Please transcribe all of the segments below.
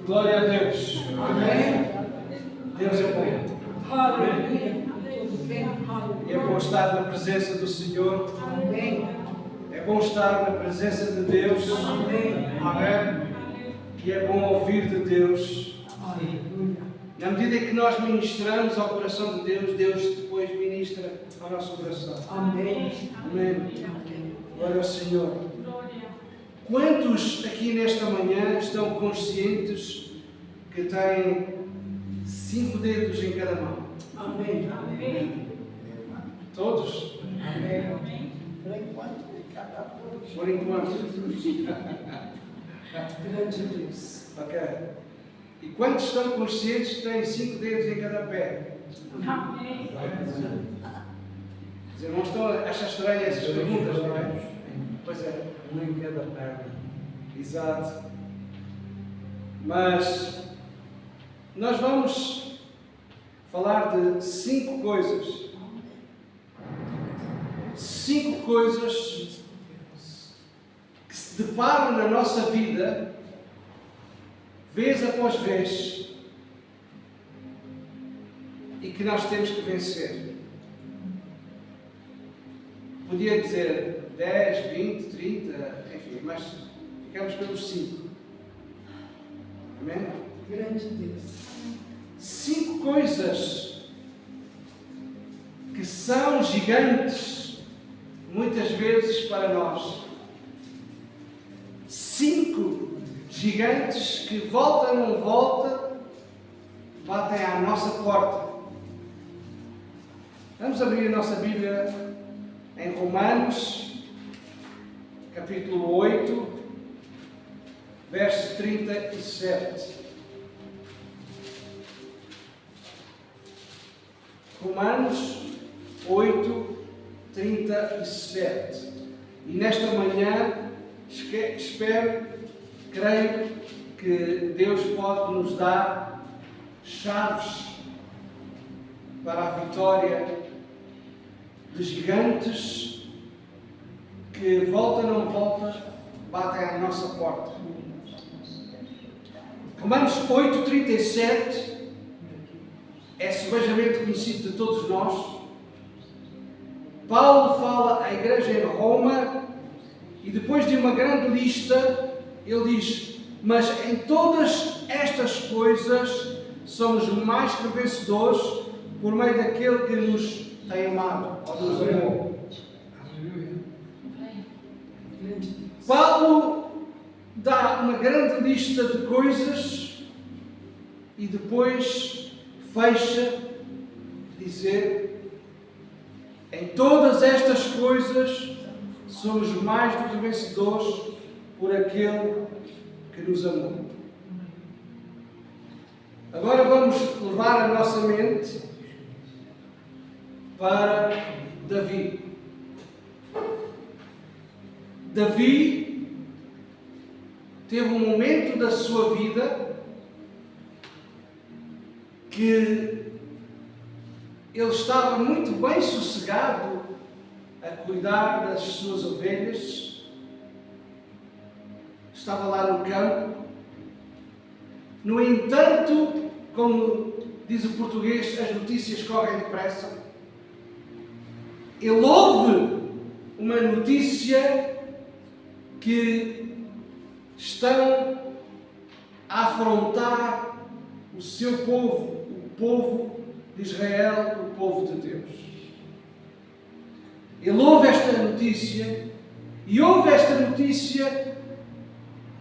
Glória a Deus. Amém. Deus é bom. Aleluia. E é bom estar na presença do Senhor. Amém. É bom estar na presença de Deus. Amém. Amém. E é bom ouvir de Deus. Aleluia. Na medida em que nós ministramos ao coração de Deus, Deus depois ministra ao nosso coração. Amém. Amém. Glória ao Senhor. Quantos aqui nesta manhã estão conscientes que têm 5 dedos em cada mão? Amém. Todos? Amém. Por enquanto. Grande Deus. Ok. E quantos estão conscientes que têm 5 dedos em cada pé? Amém. Os irmãos estão a achar estranhas essas perguntas, não é? Pois é. Um em cada perna. Exato. Mas nós vamos falar de 5 coisas. 5 coisas que se deparam na nossa vida, vez após vez, e que nós temos que vencer. Podia dizer 10, 20, 30, enfim, mas ficamos pelos 5. Amém? Grande Deus. 5 coisas que são gigantes, muitas vezes para nós. 5 gigantes que volta não volta, batem à nossa porta. Vamos abrir a nossa Bíblia em Romanos, capítulo 8, verso 37. Romanos 8, 37. E nesta manhã, espero, creio que Deus pode nos dar chaves para a vitória de gigantes que volta não volta, batem à nossa porta. Romanos 8, 37 é sebejamente conhecido de todos nós. Paulo fala à igreja em Roma e depois de uma grande lista, ele diz: mas em todas estas coisas somos mais que vencedores por meio daquele que nos tem amado, ou nos amou. Paulo dá uma grande lista de coisas e depois fecha dizer: em todas estas coisas somos mais do que vencedores por aquele que nos amou. Agora vamos levar a nossa mente para Davi. Davi teve um momento da sua vida que ele estava muito bem sossegado a cuidar das suas ovelhas, estava lá no campo. No entanto, como diz o português, as notícias correm depressa. Ele ouve uma notícia que estão a afrontar o seu povo, o povo de Israel, o povo de Deus. Ele ouve esta notícia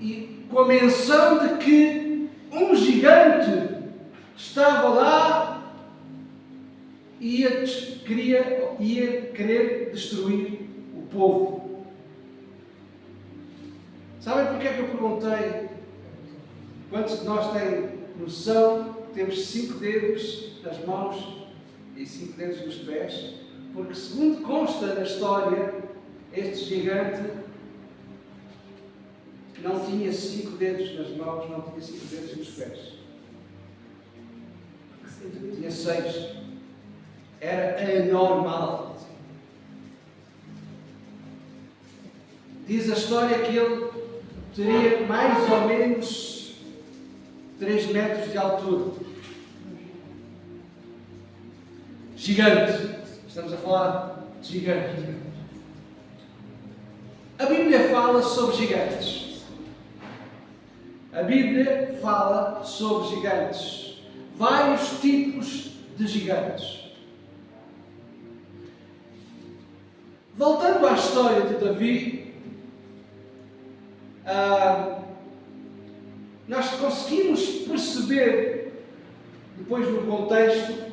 e com a menção de que um gigante estava lá e ia querer destruir o povo. Sabem porque é que eu perguntei? Quantos de nós têm noção que temos 5 dedos nas mãos e 5 dedos nos pés? Porque, segundo consta na história, este gigante não tinha 5 dedos nas mãos, não tinha 5 dedos nos pés. Tinha 6. Era anormal. Diz a história que ele teria mais ou menos 3 metros de altura. Gigante. Estamos a falar de gigante. A Bíblia fala sobre gigantes. A Bíblia fala sobre gigantes. Vários tipos de gigantes. Voltando à história de Davi, nós conseguimos perceber, depois no contexto,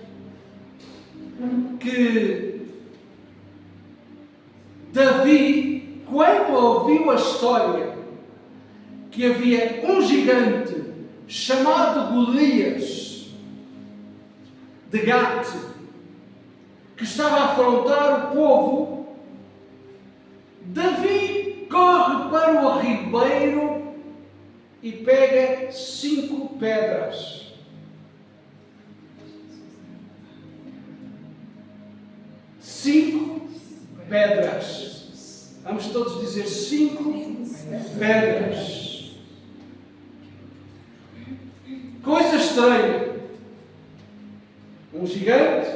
que Davi, quando ouviu a história que havia um gigante chamado Golias de Gate, que estava a afrontar o povo, Davi corre para o ribeiro e pega 5 pedras. Cinco pedras. Vamos todos dizer 5 pedras. Coisa estranha. Um gigante.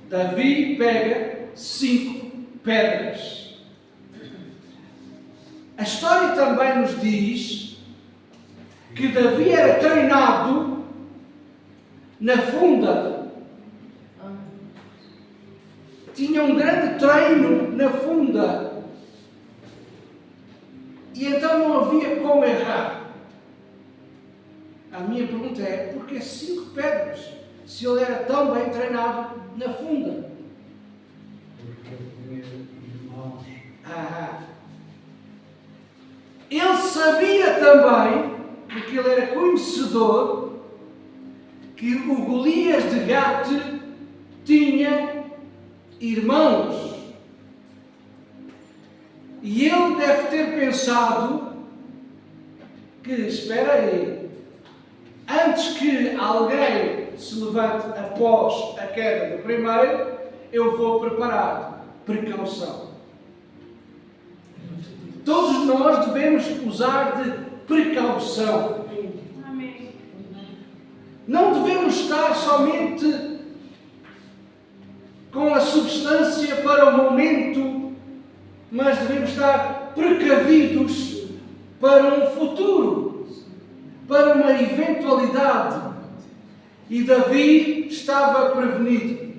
Davi pega 5 pedras. A história também nos diz que Davi era treinado na funda. Tinha um grande treino na funda. E então não havia como errar. A minha pergunta é, por que 5 pedras? Se ele era tão bem treinado na funda? Porque ele tinha irmãos. Ele sabia também, porque ele era conhecedor, que o Golias de Gate tinha irmãos. E ele deve ter pensado que, espera aí, antes que alguém se levante após a queda do primeiro, eu vou preparar precaução. Todos nós devemos usar de precaução. Amém. Não devemos estar somente com a substância para o momento, mas devemos estar precavidos para um futuro, para uma eventualidade. E Davi estava prevenido.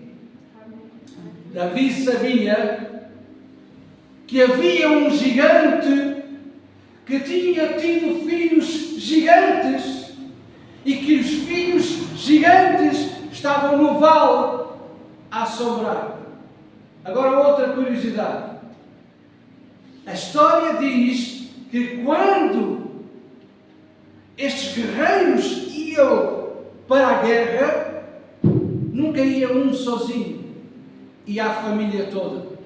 Davi sabia que havia um gigante que tinha tido filhos gigantes e que os filhos gigantes estavam no vale a assombrar. Agora outra curiosidade. A história diz que quando estes guerreiros iam para a guerra, nunca ia um sozinho, ia a família toda.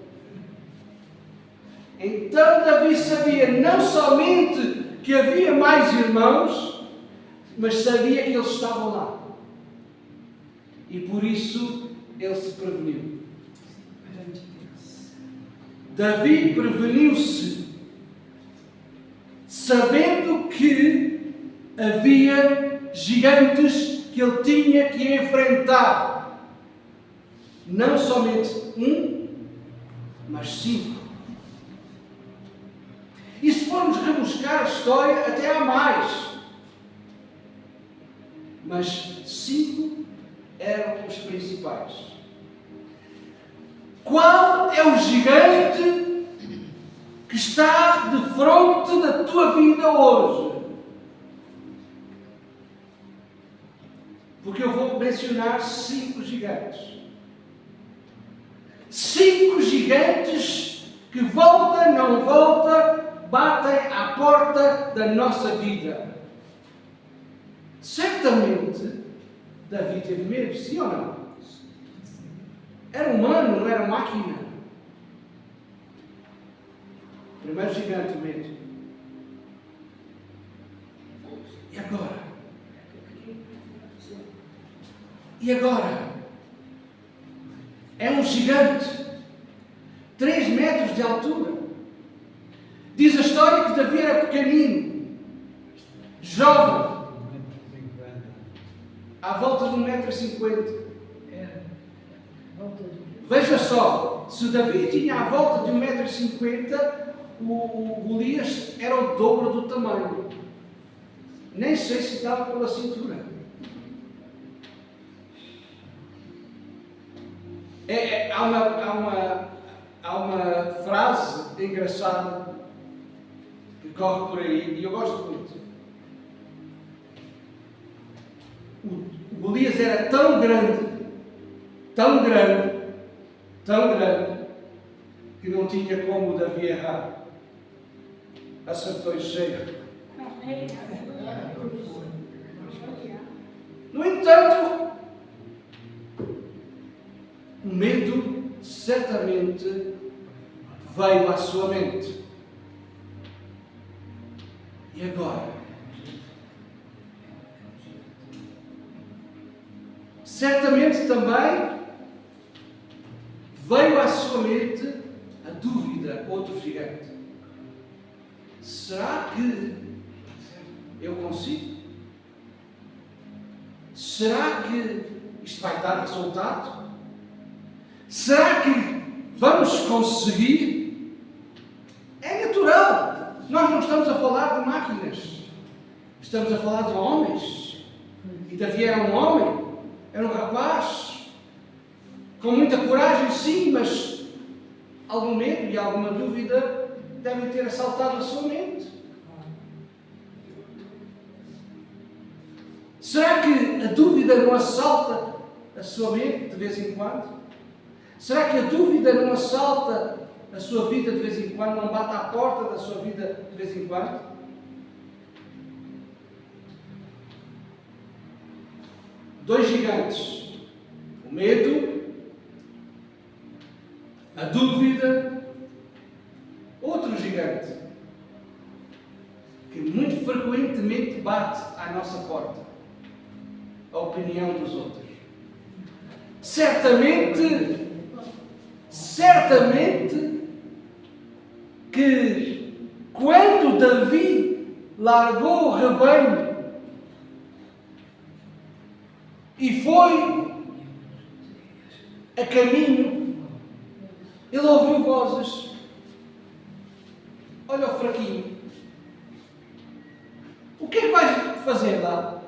Então Davi sabia não somente que havia mais irmãos, mas sabia que eles estavam lá. E por isso ele se preveniu. Davi preveniu-se, sabendo que havia gigantes que ele tinha que enfrentar. Não somente um, mas 5. E se formos rebuscar a história, até há mais. Mas 5 eram os principais. Qual é o gigante que está de fronte da tua vida hoje? Porque eu vou mencionar 5 gigantes. 5 gigantes que volta, não volta, batem à porta da nossa vida. Certamente, Davi teve medo, sim ou não? Era humano, não era máquina. Primeiro gigante, o medo. E agora? E agora? É um gigante. 3 metros de altura. Diz a história que Davi era pequenino. jovem, 1,50 m. à volta de 1,50 m. É. Volta de... Veja só, se Davi tinha à volta de 1,50 m, o Golias era o dobro do tamanho. Nem sei se dava pela cintura. Há uma frase engraçada que corre por aí e eu gosto muito. O Golias era tão grande, tão grande, tão grande, que não tinha como o Davi errar. Acertou e cheio. No entanto, o medo certamente veio à sua mente. E agora? Certamente também veio à sua mente a dúvida, outro gigante. Será que eu consigo? Será que isto vai dar resultado? Será que vamos conseguir? É natural. Nós não estamos a falar de máquinas. Estamos a falar de homens. E Davi era um homem. Era um rapaz. Com muita coragem, sim, mas algum medo e alguma dúvida devem ter assaltado a sua mente. Será que a dúvida não assalta a sua mente de vez em quando? Será que a dúvida não assalta a sua vida de vez em quando? Não bate à porta da sua vida de vez em quando? Dois gigantes. O medo, a dúvida, outro gigante que muito frequentemente bate à nossa porta. A opinião dos outros. Certamente que quando Davi largou o rebanho e foi a caminho, ele ouviu vozes. Olha o fraquinho. O que é que vais fazer lá?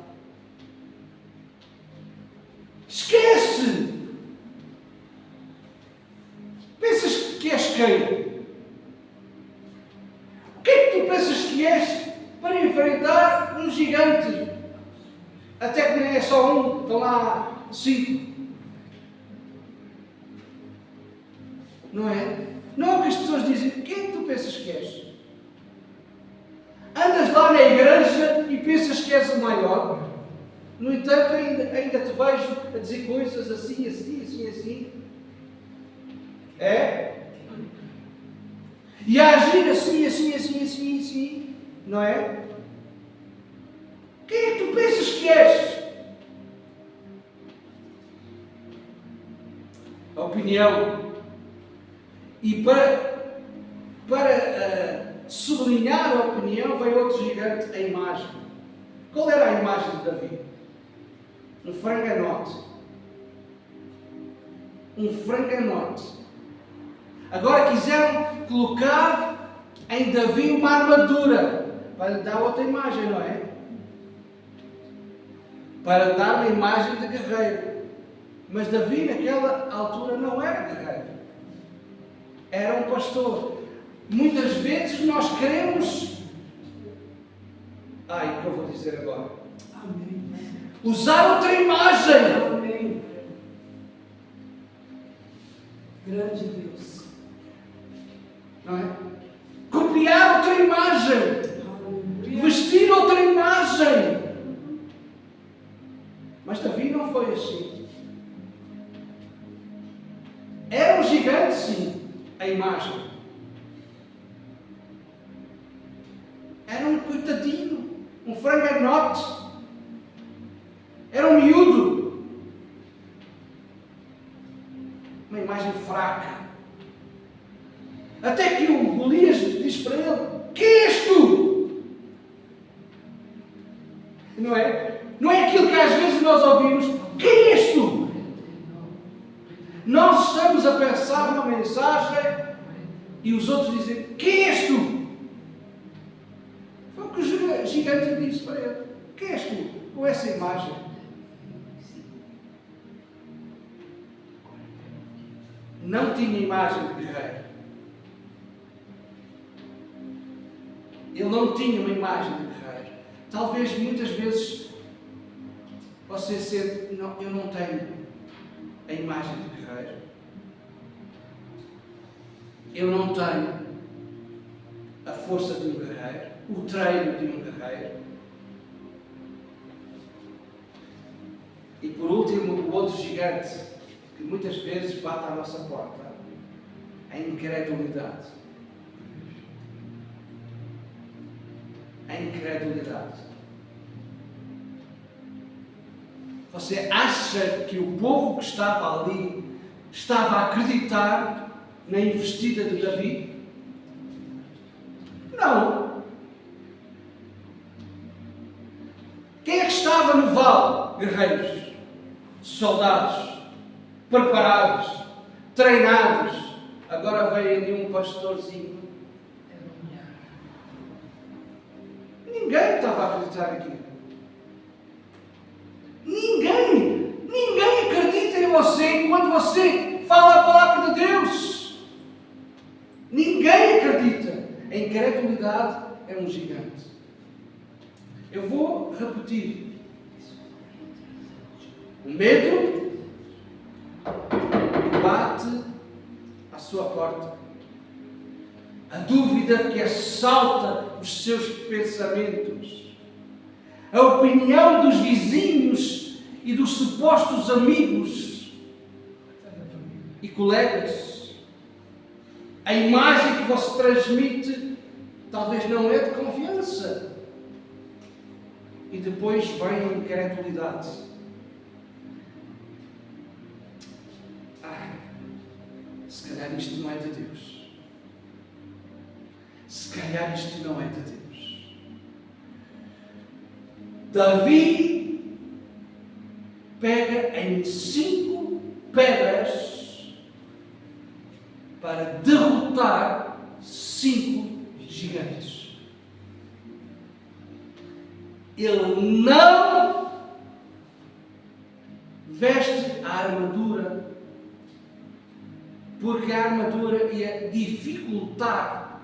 Esquece! Pensas que és quem? O que é que tu pensas que és para enfrentar um gigante? Até que nem é só um, estão lá 5. Não é? Não é o que as pessoas dizem. O que é que tu pensas que és? Andas lá na igreja e pensas que és o maior. No entanto, ainda te vejo a dizer coisas assim. É? E a agir assim. Não é? Quem é que tu pensas que és? A opinião. E para sublinhar a opinião, veio outro gigante, a imagem. Qual era a imagem de Davi? Um franganote. Agora quiseram colocar em Davi uma armadura para lhe dar outra imagem, não é? Para dar uma imagem de guerreiro. Mas Davi naquela altura não era guerreiro. Era um pastor. Muitas vezes nós queremos... o que eu vou dizer agora? Amém. Usar outra imagem. Amém. Grande Deus. Não é? Copiar outra imagem. Aleluia. Vestir outra imagem. Mas Davi não foi assim. Era um gigante, sim, a imagem. Era um coitadinho, um franganote. Era um miúdo. Uma imagem fraca. Até que o Golias diz para ele: quem és tu? Não é? Não é aquilo que às vezes nós ouvimos. Quem és tu? Nós estamos a pensar numa mensagem e os outros dizem: quem és tu? Foi o que o gigante disse para ele: quem és tu? Com essa imagem. Não tinha imagem de guerreiro. Ele não tinha uma imagem de guerreiro. Talvez muitas vezes você sente: não, eu não tenho a imagem de guerreiro. Eu não tenho a força de um guerreiro, o treino de um guerreiro. E por último, o outro gigante que muitas vezes bate à nossa porta: a incredulidade. A incredulidade. Você acha que o povo que estava ali estava a acreditar na investida de Davi? Não. Quem é que estava no vale? Guerreiros, soldados, preparados, treinados. Agora veio ali um pastorzinho. Ninguém estava a acreditar aqui. Ninguém acredita em você quando você fala a palavra de Deus. Ninguém acredita. A incredulidade é um gigante. Eu vou repetir. O medo bate à sua porta. A dúvida que assalta os seus pensamentos. A opinião dos vizinhos e dos supostos amigos e colegas. A imagem que você transmite talvez não é de confiança. E depois vem a incredulidade. Se calhar isto não é de Deus. Se calhar isto não é de Deus. Davi pega em 5 pedras para derrotar 5 gigantes. Ele não veste a armadura, porque a armadura ia dificultar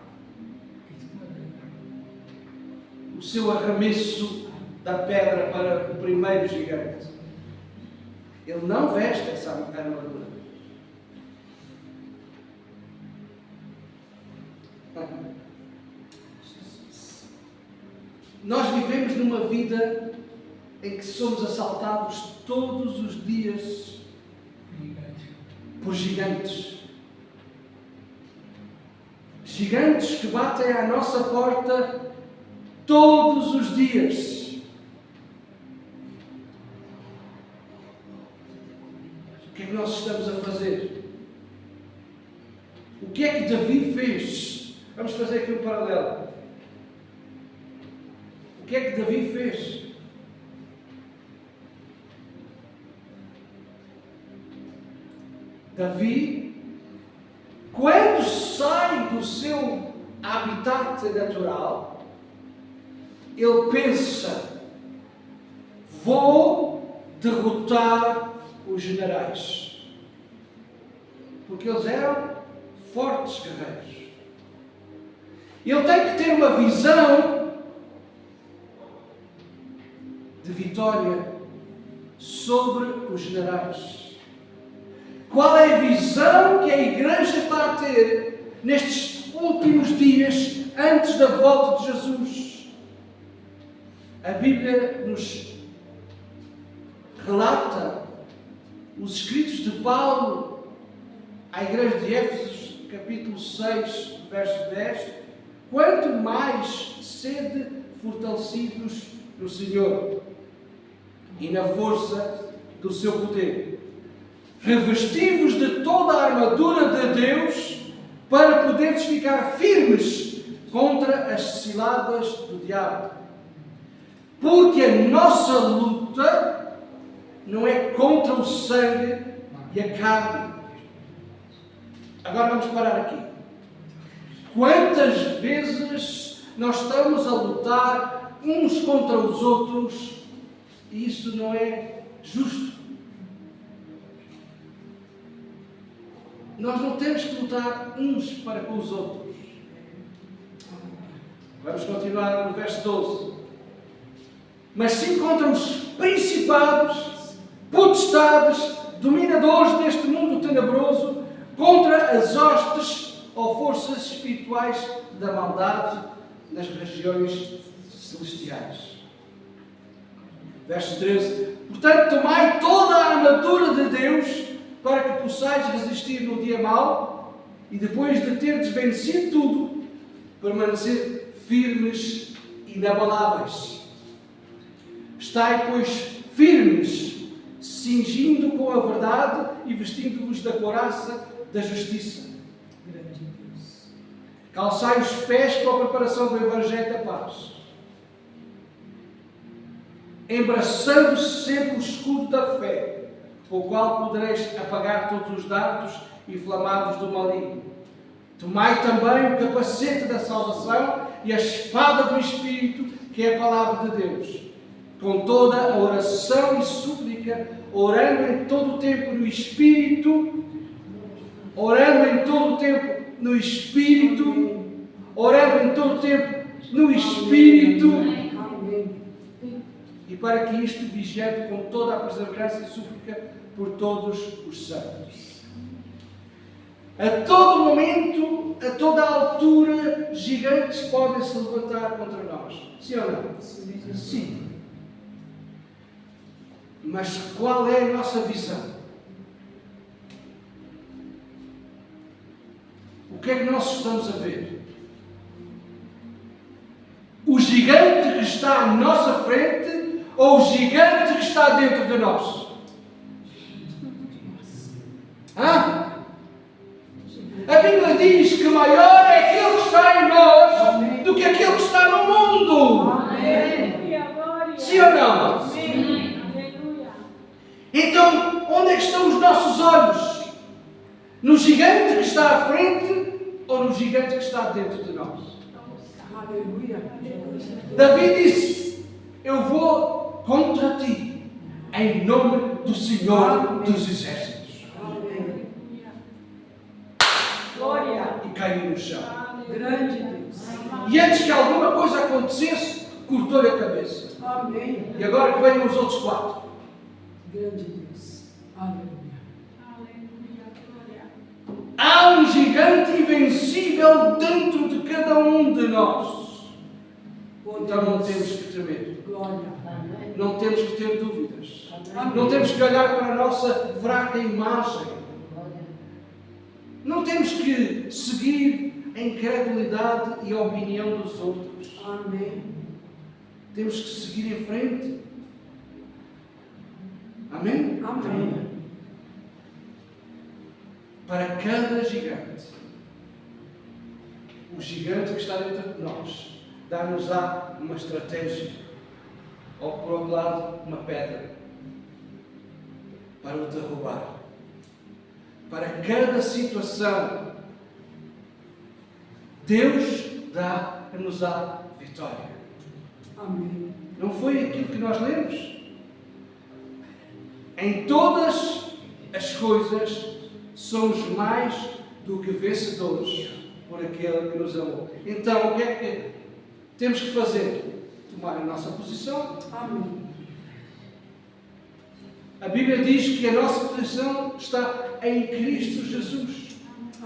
o seu arremesso da pedra para o primeiro gigante. Ele não veste essa armadura. Nós vivemos numa vida em que somos assaltados todos os dias por gigantes. Gigantes que batem à nossa porta todos os dias. O que é que nós estamos a fazer? O que é que Davi fez? Vamos fazer aqui um paralelo. O que é que Davi fez? Davi, quando sai do seu habitat natural, ele pensa: vou derrotar os generais. Porque eles eram fortes guerreiros. Ele tem que ter uma visão de vitória sobre os generais. Qual é a visão que a igreja está a ter nestes últimos dias antes da volta de Jesus? A Bíblia nos relata os escritos de Paulo à igreja de Éfeso, capítulo 6, verso 10: quanto mais sede fortalecidos no Senhor e na força do seu poder, revesti-vos de toda a armadura de Deus para poderes ficar firmes contra as ciladas do diabo. Porque a nossa luta não é contra o sangue e a carne. Agora vamos parar aqui. Quantas vezes nós estamos a lutar uns contra os outros e isso não é justo? Nós não temos que lutar uns para com os outros. Vamos continuar no verso 12. Mas sim contra os principados, potestades, dominadores deste mundo tenebroso, contra as hostes ou forças espirituais da maldade nas regiões celestiais. Verso 13. Portanto, tomai toda a armadura de Deus para que possais resistir no dia mau e depois de terdes vencido tudo, permanecer firmes e inabaláveis. Estai, pois, firmes, cingindo com a verdade e vestindo-vos da couraça da justiça. Calçai os pés com a preparação do Evangelho da paz, embraçando sempre o escudo da fé, com o qual podereis apagar todos os dardos inflamados do maligno. Tomai também o capacete da salvação e a espada do Espírito, que é a palavra de Deus, com toda a oração e súplica, orando em todo o tempo no Espírito, orando em todo o tempo no Espírito, orando em todo o tempo no Espírito, e para que isto vigiando com toda a perseverança e súplica por todos os santos. A todo momento, a toda a altura, gigantes podem se levantar contra nós. Sim ou não? Sim. Mas qual é a nossa visão? O que é que nós estamos a ver? O gigante que está à nossa frente ou o gigante que está dentro de nós? A Bíblia diz que maior é aquele que está em nós do que aquele que está no mundo. Sim ou não? Então, onde é que estão os nossos olhos? No gigante que está à frente ou no gigante que está dentro de nós? Davi disse: eu vou contra ti, em nome do Senhor dos Exércitos. E caiu no chão. Grande Deus. E antes que alguma coisa acontecesse, cortou-lhe a cabeça. Amém. E agora que venham os outros 4. Grande Deus. Aleluia. Há um gigante invencível dentro de cada um de nós. Então não temos que temer. Glória. Não temos que ter dúvidas. Não temos que olhar para a nossa fraca imagem. Não temos que seguir a incredulidade e a opinião dos outros. Amém. Temos que seguir em frente. Amém? Amém. Para cada gigante, o gigante que está dentro de nós, dá-nos-á uma estratégia, ou por outro lado, uma pedra, para o derrubar. Para cada situação, Deus nos dá vitória. Amém. Não foi aquilo que nós lemos? Em todas as coisas somos mais do que vencedores por aquele que nos amou. Então, o que é que temos que fazer? Tomar a nossa posição. Amém. A Bíblia diz que a nossa posição está em Cristo Jesus.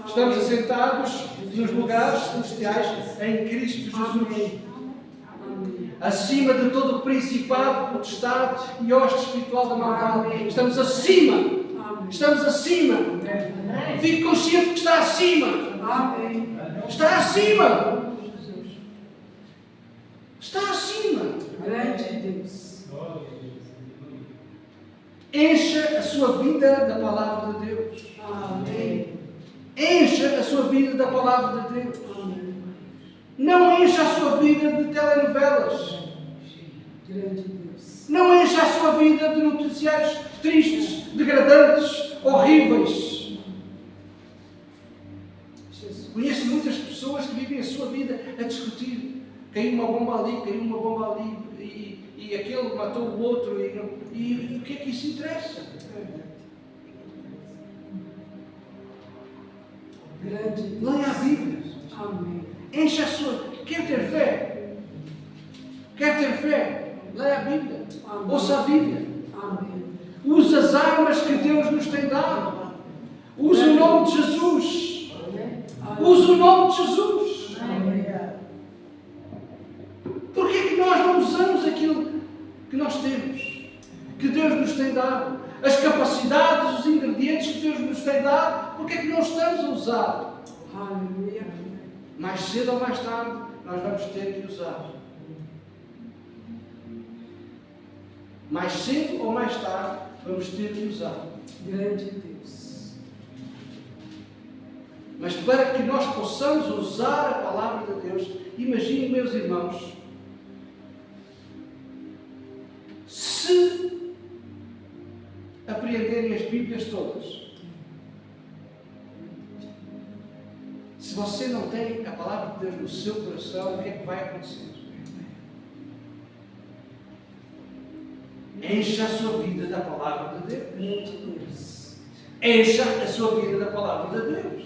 Estamos assentados nos lugares celestiais em Cristo Jesus. Acima de todo o principado, potestade e hoste espiritual da maldade. Estamos acima. Estamos acima. Fique consciente que está acima. Amém. Está acima. Está acima. Grande Deus. Encha a sua vida da palavra de Deus. Amém. Encha a sua vida da palavra de Deus. Amém. Não encha a sua vida de telenovelas. Grande Deus. Não encha a sua vida de noticiários tristes, degradantes, horríveis. Jesus. Conheço muitas pessoas que vivem a sua vida a discutir. Caiu uma bomba ali, caiu uma bomba ali, e aquele matou o outro. E o que é que isso interessa? Grande Deus. Leia a Bíblia. Amém. Encha a sua... Quer ter fé? Quer ter fé? Leia a Bíblia. Amém. Ouça a Bíblia. Amém. Use as armas que Deus nos tem dado. Use o nome de Jesus. Use o nome de Jesus. Amém. Porquê é que nós não usamos aquilo que nós temos? Que Deus nos tem dado? As capacidades, os ingredientes que Deus nos tem dado, porquê é que não estamos a usar? Aleluia. Mais cedo ou mais tarde, nós vamos ter que usar. Mais cedo ou mais tarde, vamos ter que usar. Grande Deus. Mas para que nós possamos usar a palavra de Deus, imaginem, meus irmãos, se apreenderem as Bíblias todas, se você não tem a palavra de Deus no seu coração, o que é que vai acontecer? Encha a sua vida da palavra de Deus. Grande Deus. Encha a sua vida da palavra de Deus.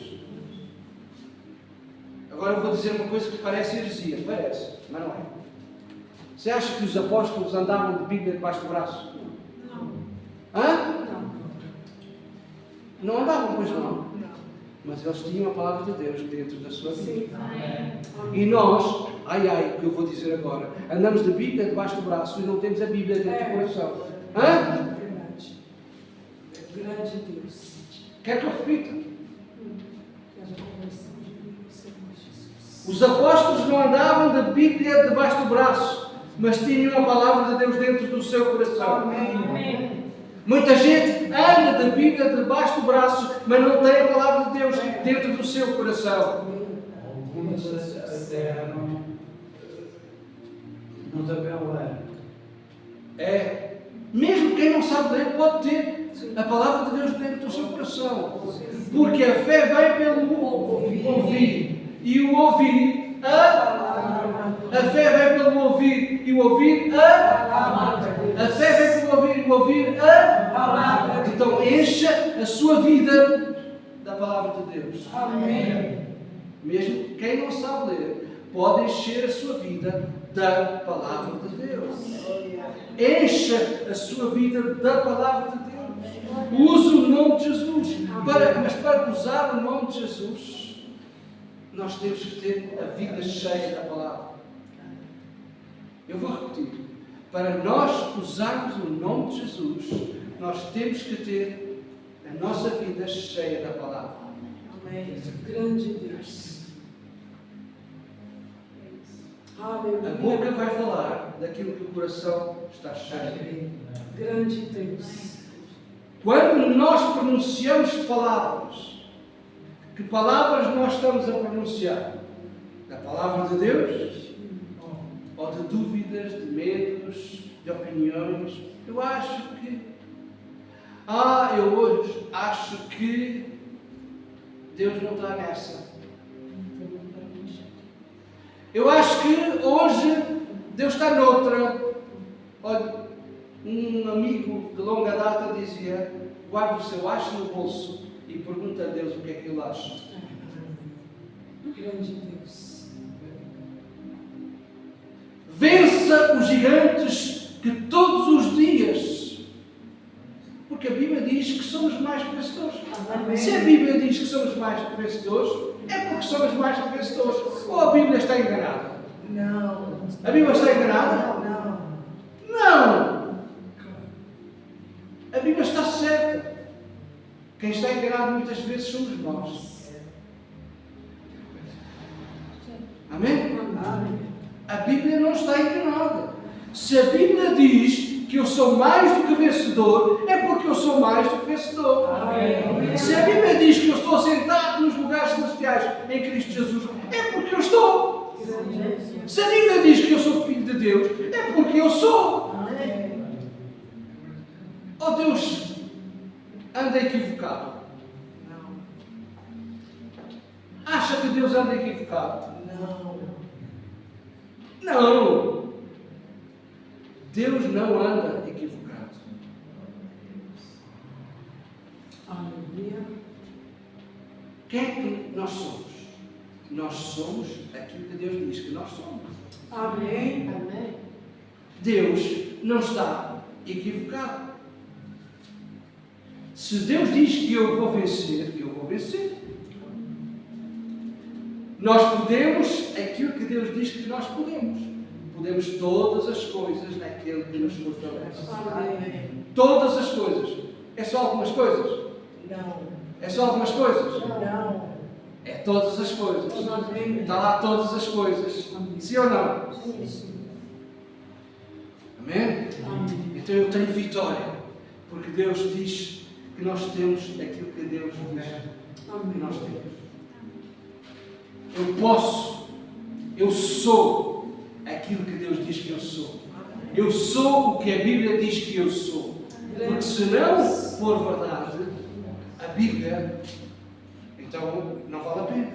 Agora eu vou dizer uma coisa que parece heresia. Parece, mas não é. Você acha que os apóstolos andavam de Bíblia debaixo do braço? Não. Hã? Não. Não andavam, pois não. Não. Mas eles tinham a palavra de Deus dentro da sua vida. Sim. E nós, o que eu vou dizer agora, andamos de Bíblia debaixo do braço e não temos a Bíblia dentro do coração. Hã? Verdade. Grande Deus. Quer que eu repita? Haja conversão de mim no Senhor Jesus. Os apóstolos não andavam de Bíblia debaixo do braço, mas tinham a palavra de Deus dentro do seu coração. Amém. Muita gente anda da Bíblia debaixo do braço, mas não tem a palavra de Deus dentro do seu coração. Algumas até não sabem ler. É. Mesmo quem não sabe ler pode ter a palavra de Deus dentro do seu coração. Porque a fé vem pelo ouvir. E o ouvir a fé vem pelo ouvir. E o ouvir a fé vem pelo ouvir. E o ouvir Então encha a sua vida da palavra de Deus. Amém. Mesmo quem não sabe ler pode encher a sua vida da palavra de Deus. Encha a sua vida da palavra de Deus. Use o nome de Jesus. Mas para usar o nome de Jesus, nós temos que ter a vida cheia da palavra. Eu vou repetir. Para nós usarmos o nome de Jesus, nós temos que ter a nossa vida cheia da palavra. Amém. Grande Deus. A Aleluia. boca vai falar daquilo que o coração está cheio. Grande Deus. Quando nós pronunciamos palavras, que palavras nós estamos a pronunciar? Da palavra de Deus? Ou de dúvidas, de medos, de opiniões? Eu acho que... eu hoje acho que Deus não está nessa. Eu acho que hoje Deus está noutra. Olha, um amigo de longa data dizia: guarda o seu acho no bolso e pergunta a Deus o que é que ele acha. Grande Deus. Vença os gigantes que todos os dias, porque a Bíblia diz que somos mais que vencedores. Amém. Se a Bíblia diz que somos mais que vencedores, é porque somos mais que vencedores. Ou a Bíblia está enganada? Não. A Bíblia está enganada? Não. Não! A Bíblia está certa. Quem está enganado muitas vezes somos nós. Amém? Amém. A Bíblia não está enganada. Se a Bíblia diz que eu sou mais do que vencedor, é porque eu sou mais do que vencedor. Amém. Se a Bíblia diz que eu estou sentado nos lugares celestiais em Cristo Jesus, é porque eu estou. Se a Bíblia diz que eu sou filho de Deus, é porque eu sou. anda equivocado? Acha que Deus anda equivocado? Não. Deus não anda equivocado. Aleluia. Quem é que nós somos? Nós somos aquilo que Deus diz que nós somos. Amém. Deus não está equivocado. Se Deus diz que eu vou vencer, eu vou vencer. Nós podemos aquilo que Deus diz que nós podemos. Podemos todas as coisas naquele que nos fortalece. Amém. Todas as coisas. É só algumas coisas? Não. É só algumas coisas? Não. É todas as coisas. Amém. Está lá todas as coisas. Sim ou não? Amém? Amém. Então eu tenho vitória. Porque Deus diz que nós temos aquilo que Deus diz que nós temos. Eu posso. Eu sou aquilo que Deus diz que eu sou. Eu sou o que a Bíblia diz que eu sou. Porque se não for verdade, a Bíblia, então não vale a pena.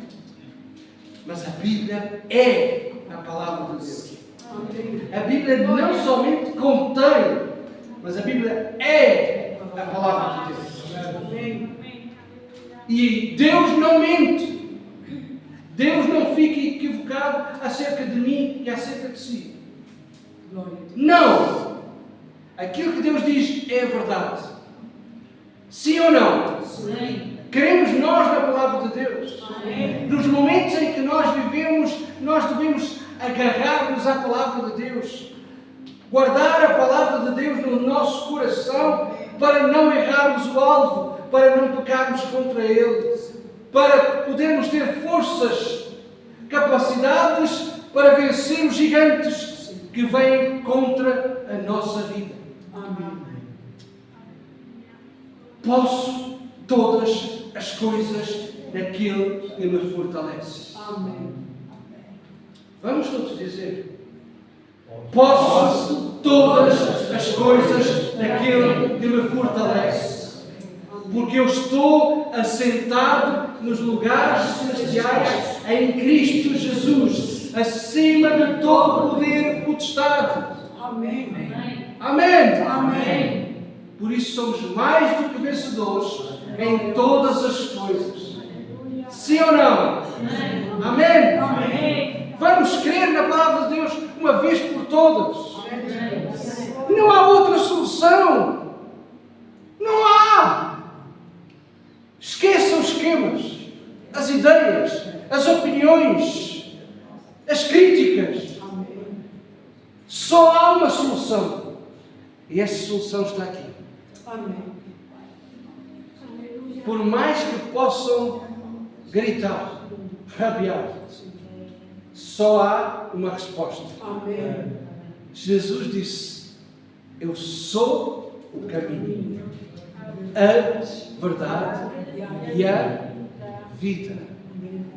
Mas a Bíblia é a palavra de Deus. A Bíblia não somente contém, mas a Bíblia é a palavra de Deus. E Deus não mente. Deus não fica equivocado acerca de mim e acerca de si. Não! Aquilo que Deus diz é verdade. Sim ou não? Sim. Queremos nós na palavra de Deus. Amém. Nos momentos em que nós vivemos, nós devemos agarrar-nos à palavra de Deus. Guardar a palavra de Deus no nosso coração para não errarmos o alvo, para não pecarmos contra Ele, para podermos ter forças, capacidades para vencer os gigantes que vêm contra a nossa vida. Amém. Posso todas as coisas naquele que me fortalece. Amém. Vamos todos dizer: posso todas as coisas naquele que me fortalece. Porque eu estou assentado nos lugares celestiais em Cristo Jesus, acima de todo poder e potestade. Amém. Amém. Amém. Por isso somos mais do que vencedores em todas as coisas. Sim ou não? Amém. Amém. Vamos crer na palavra de Deus uma vez por todas. Não há outra solução. Não há. Esqueçam os esquemas, as ideias, as opiniões, as críticas. Só há uma solução. E essa solução está aqui. Amém. Por mais que possam gritar, rabiar, só há uma resposta. Amém. Jesus disse: eu sou o caminho, a verdade e a vida.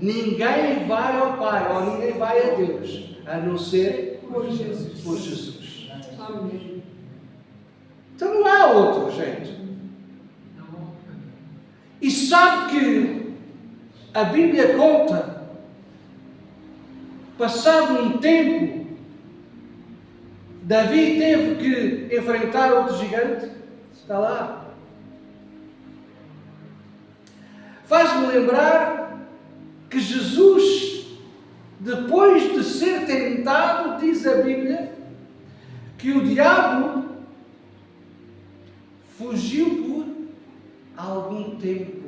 Ninguém vai ao Pai, ou ninguém vai a Deus, a não ser Por Jesus. por Jesus. Amém. Então não há outro jeito. E sabe que a Bíblia conta, passado um tempo, Davi teve que enfrentar outro gigante. Está lá. Faz-me lembrar que Jesus, depois de ser tentado, diz a Bíblia, que o diabo fugiu por algum tempo.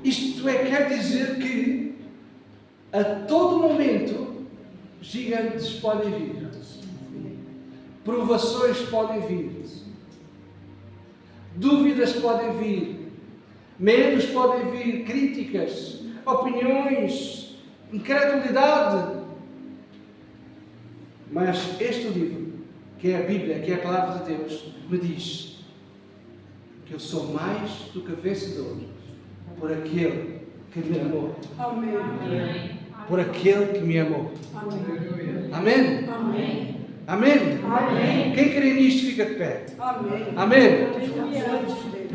Isto é, quer dizer que a todo momento gigantes podem vir, provações podem vir, dúvidas podem vir, medos podem vir, críticas, opiniões, incredulidade. Mas este livro, que é a Bíblia, que é a palavra de Deus, me diz que eu sou mais do que vencedor por aquele que me amou. Amém. Por aquele que me amou. Amém. Amém? Amém. Amém? Amém. Quem crê nisto fica de pé. Amém. Amém? Aleluia.